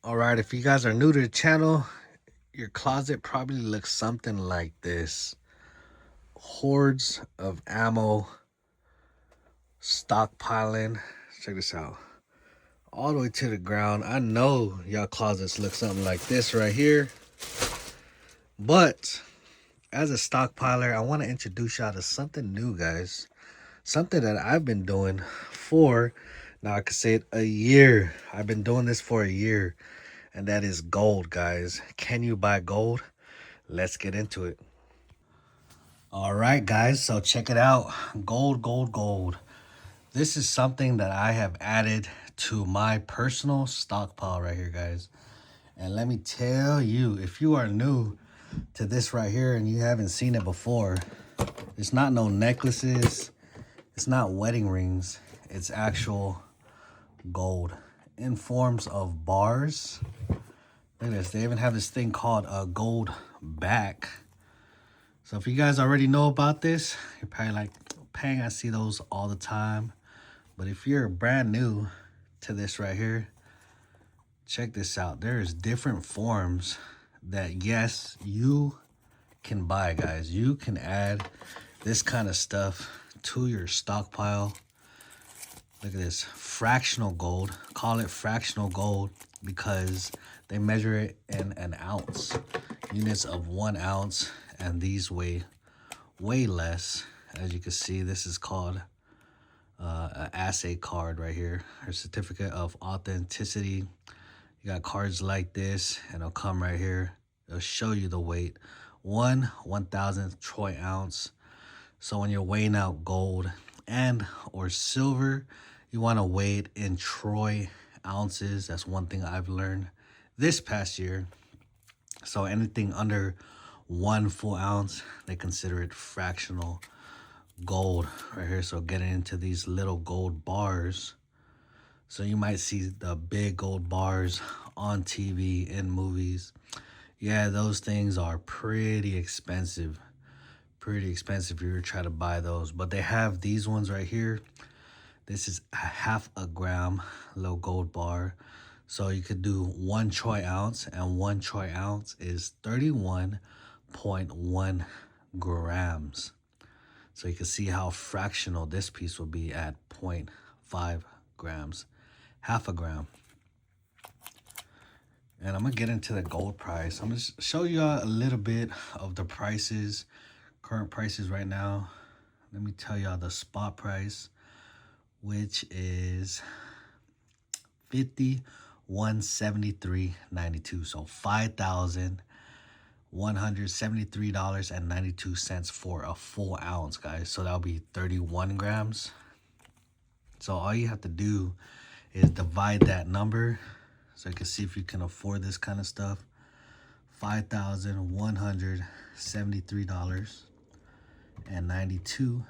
All right, if you guys are new to the channel, your closet probably looks something like this. Hordes of ammo, stockpiling. Check this out. All the way to the ground. I know y'all closets look something like this right here. But as a stockpiler, I want to introduce y'all to something new, guys. Something that I've been doing for, now I could say it, a year. I've been doing this for a year. And that is gold, guys. Can you buy gold? Let's get into it. All right, guys, so check it out. Gold, gold, gold. This is something that I have added to my personal stockpile right here, guys. And let me tell you, if you are new to this right here and you haven't seen it before, it's not no necklaces, it's not wedding rings, it's actual gold in forms of bars. Look at this, they even have this thing called a gold back. So if you guys already know about this, you're probably like, Pang, I see those all the time. But if you're brand new to this right here, check this out. There's different forms that, yes, you can buy, guys. You can add this kind of stuff to your stockpile. Look at this, fractional gold. Call it fractional gold because they measure it in an ounce. Units of 1 ounce, and these weigh way less. As you can see, this is called an assay card right here, or certificate of authenticity. You got cards like this, and it'll come right here. It'll show you the weight. 1/1000th troy ounce. So when you're weighing out gold and or silver, you want to weigh it in troy ounces. That's one thing I've learned this past year. So anything under 1 full ounce, they consider it fractional gold right here. So getting into these little gold bars. So you might see the big gold bars on TV in movies. Yeah, those things are pretty expensive. Pretty expensive if you're trying to buy those. But they have these ones right here. This is a 1/2 gram little gold bar. So you could do 1 troy ounce, and 1 troy ounce is 31.1 grams. So you can see how fractional this piece will be at 0.5 grams, 1/2 gram. And I'm gonna get into the gold price. I'm gonna show you a little bit of the prices, current prices right now. Let me tell y'all the spot price, which is 5173.92. So $5,173.92 for a full ounce, guys. So that'll be 31 grams. So all you have to do is divide that number so you can see if you can afford this kind of stuff. $5,173.92.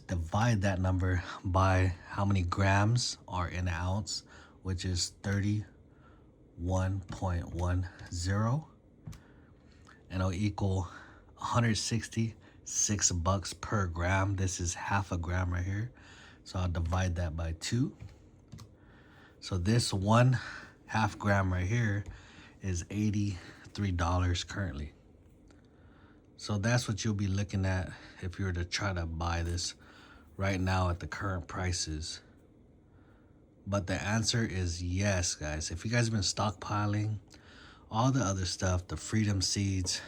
Divide that number by how many grams are in an ounce, which is 31.10, and it'll equal 166 bucks per gram. This is 1/2 gram right here, so I'll divide that by 2. So this 1/2 gram right here is $83 currently. So that's what you'll be looking at if you were to try to buy this right now at the current prices. But the answer is yes, guys. If you guys have been stockpiling all the other stuff, the freedom seeds,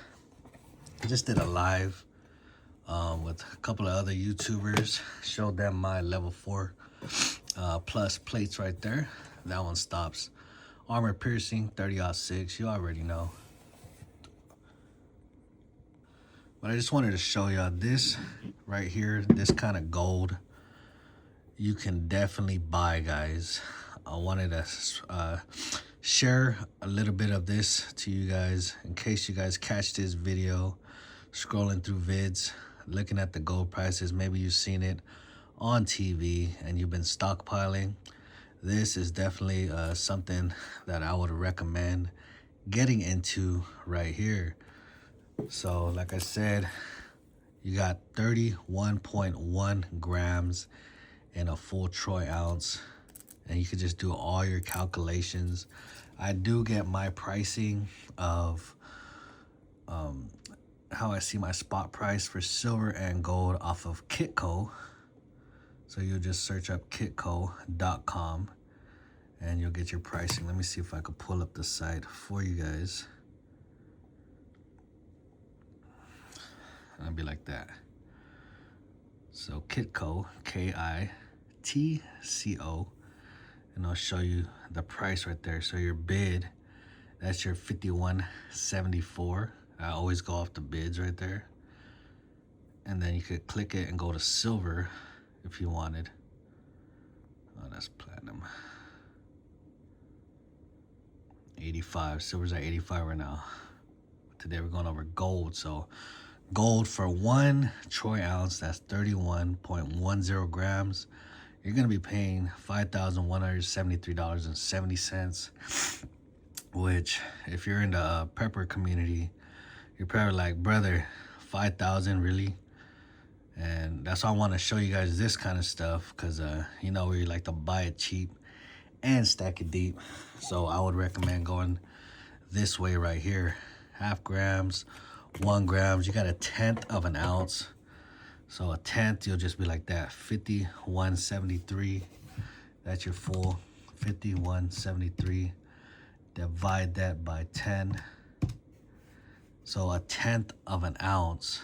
I just did a live with a couple of other YouTubers, showed them my level 4 plus plates right there. That one stops. Armor piercing 30-06, you already know. But I just wanted to show y'all this right here, this kind of gold you can definitely buy, guys. I wanted to share a little bit of this to you guys in case you guys catch this video scrolling through vids, looking at the gold prices. Maybe you've seen it on TV and you've been stockpiling. This is definitely something that I would recommend getting into right here. So like I said, you got 31.1 grams in a full troy ounce. and you could just do all your calculations. I do get my pricing of how I see my spot price for silver and gold off of Kitco. So you'll just search up kitco.com and you'll get your pricing. Let me see if I could pull up the site for you guys. And it'll be like that. So Kitco, Kitco, and I'll show you the price right there. So your bid, that's your 51.74. I always go off the bids right there. And then you could click it and go to silver if you wanted. Oh, that's platinum. 85. Silver's at 85 right now. Today we're going over gold. So gold for 1 troy ounce, that's 31.10 grams. You're gonna be paying $5,173.70. Which, if you're in the prepper community, you're probably like, brother, 5,000 really? And that's why I want to show you guys this kind of stuff, because you know, we like to buy it cheap and stack it deep. So I would recommend going this way right here. 0.5 grams, 1 grams, you got 1/10 of an ounce. So 1/10, you'll just be like that, 51.73. That's your full 51.73. Divide that by 10. So 1/10 of an ounce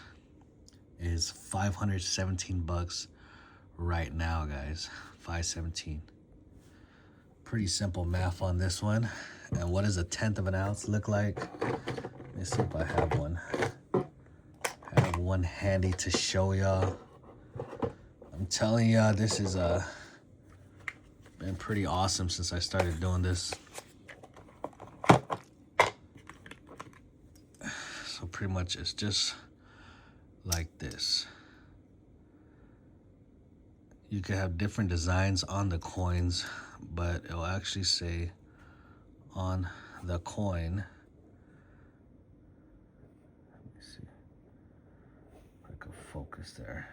is 517 bucks right now, guys. 517. Pretty simple math on this one. And what does 1/10 of an ounce look like? Let me see if I have one. I have one handy to show y'all. I'm telling y'all, this is been pretty awesome since I started doing this. So pretty much it's just like this. You can have different designs on the coins, but it'll actually say on the coin. Let me see if I can focus there.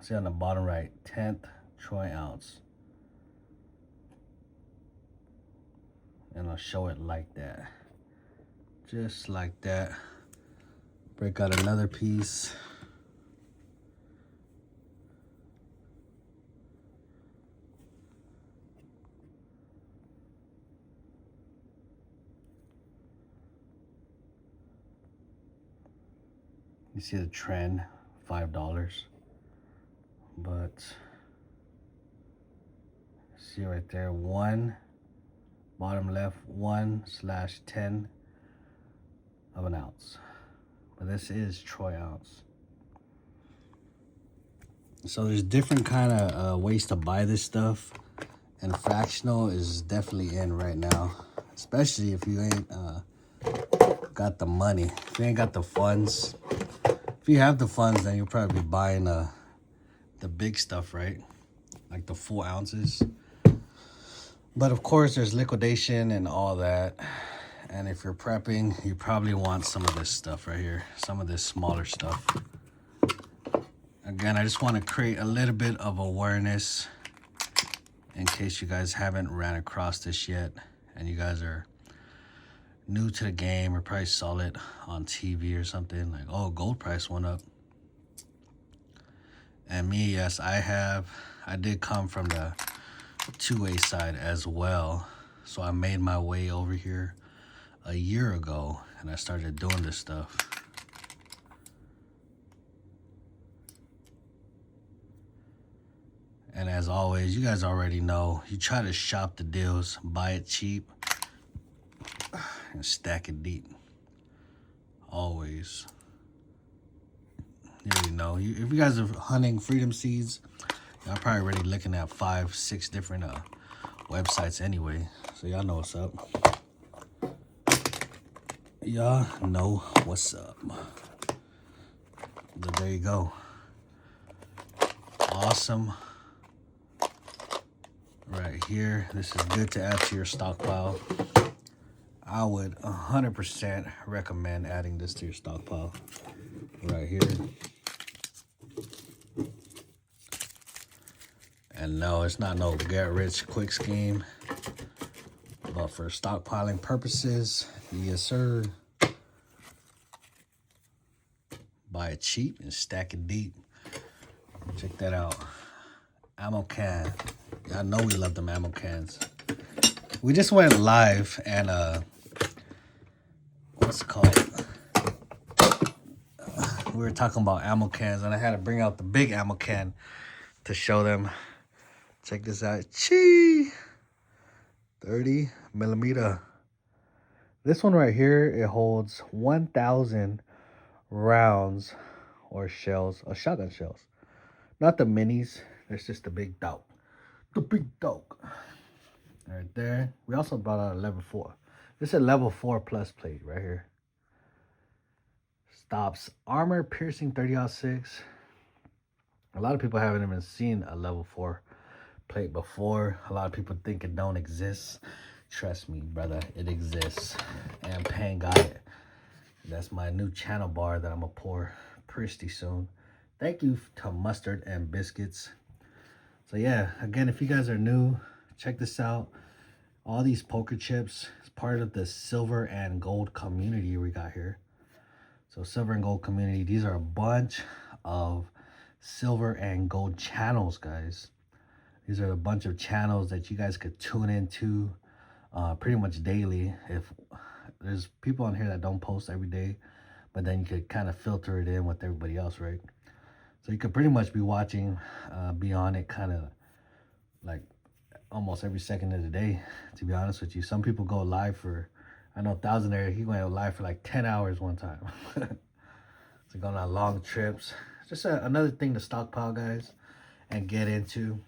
See on the bottom right, 1/10 troy ounce. And I'll show it like that. Just like that. Break out another piece. You see the trend, $5. But see right there, 1, bottom left, 1/10 of an ounce. But this is troy ounce. So there's different kind of ways to buy this stuff, and fractional is definitely in right now, especially if you ain't got the money. If you ain't got the funds. If you have the funds, then you'll probably be buying the big stuff, right? Like the full ounces. But of course, there's liquidation and all that. And if you're prepping, you probably want some of this stuff right here. Some of this smaller stuff. Again, I just want to create a little bit of awareness in case you guys haven't ran across this yet. And you guys are new to the game or probably saw it on TV or something. Like, oh, gold price went up. And me, yes, I did come from the two-way side as well. So I made my way over here a year ago and I started doing this stuff. And as always, you guys already know, you try to shop the deals, buy it cheap, and stack it deep. Always. You already know. If you guys are hunting freedom seeds, y'all probably already looking at 5, 6 different websites anyway. So y'all know what's up. Y'all know what's up. But there you go. Awesome. Right here. This is good to add to your stockpile. I would 100% recommend adding this to your stockpile. Right here. And no, it's not no get rich quick scheme. But for stockpiling purposes, yes sir. Buy it cheap and stack it deep. Check that out. Ammo can. Y'all know we love them ammo cans. We just went live and what's it called? We were talking about ammo cans and I had to bring out the big ammo can to show them. Check this out. Chee! 30 millimeter. This one right here, it holds 1,000 rounds or shells, or shotgun shells. Not the minis. It's just the big dog. The big dog. Right there. We also brought out a level 4. This is a level 4 plus plate right here. Stops armor piercing 30-06. A lot of people haven't even seen a level 4 plate before. A lot of people think it don't exist. Trust me, brother, it exists. And Pan got it. That's my new channel bar that I'm gonna pour pretty soon. Thank you to Mustard and Biscuits. So yeah, again, if you guys are new, check this out. All these poker chips is part of the silver and gold community we got here. So silver and gold community, these are a bunch of silver and gold channels, guys. These are a bunch of channels that you guys could tune into pretty much daily. If there's people on here that don't post every day, but then you could kind of filter it in with everybody else, right? So you could pretty much be watching, be on it kind of like almost every second of the day, to be honest with you. Some people go live for, I know Thousandaire, he went live for like 10 hours one time. So going on long trips. Just another thing to stockpile, guys, and get into.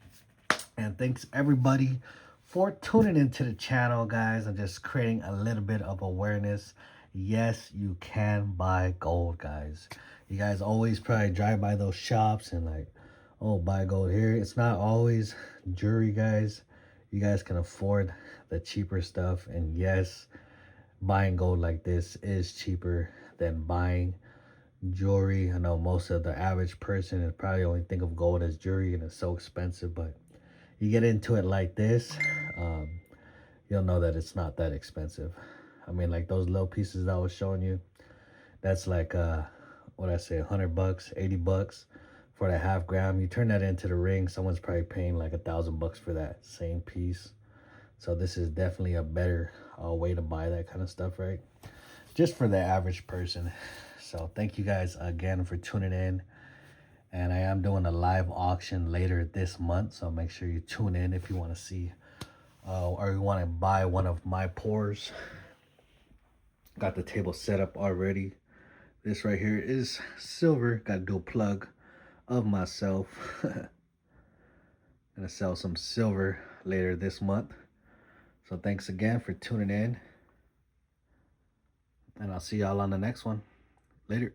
And thanks everybody for tuning into the channel, guys, and just creating a little bit of awareness. Yes, you can buy gold, guys. You guys always probably drive by those shops and like, oh, buy gold here. It's not always jewelry, guys. You guys can afford the cheaper stuff. And yes, buying gold like this is cheaper than buying jewelry. I know most of the average person is probably only think of gold as jewelry and it's so expensive, but you get into it like this, you'll know that it's not that expensive. I mean, like those little pieces I was showing you, that's like what I say, $100, 80 bucks for that half gram. You turn that into the ring, someone's probably paying like $1,000 for that same piece. So this is definitely a better way to buy that kind of stuff, right? Just for the average person. So thank you guys again for tuning in. And I am doing a live auction later this month, so make sure you tune in if you want to see or you want to buy one of my pours. Got the table set up already. This right here is silver. Got to do a plug of myself. Gonna sell some silver later this month. So thanks again for tuning in. And I'll see y'all on the next one. Later.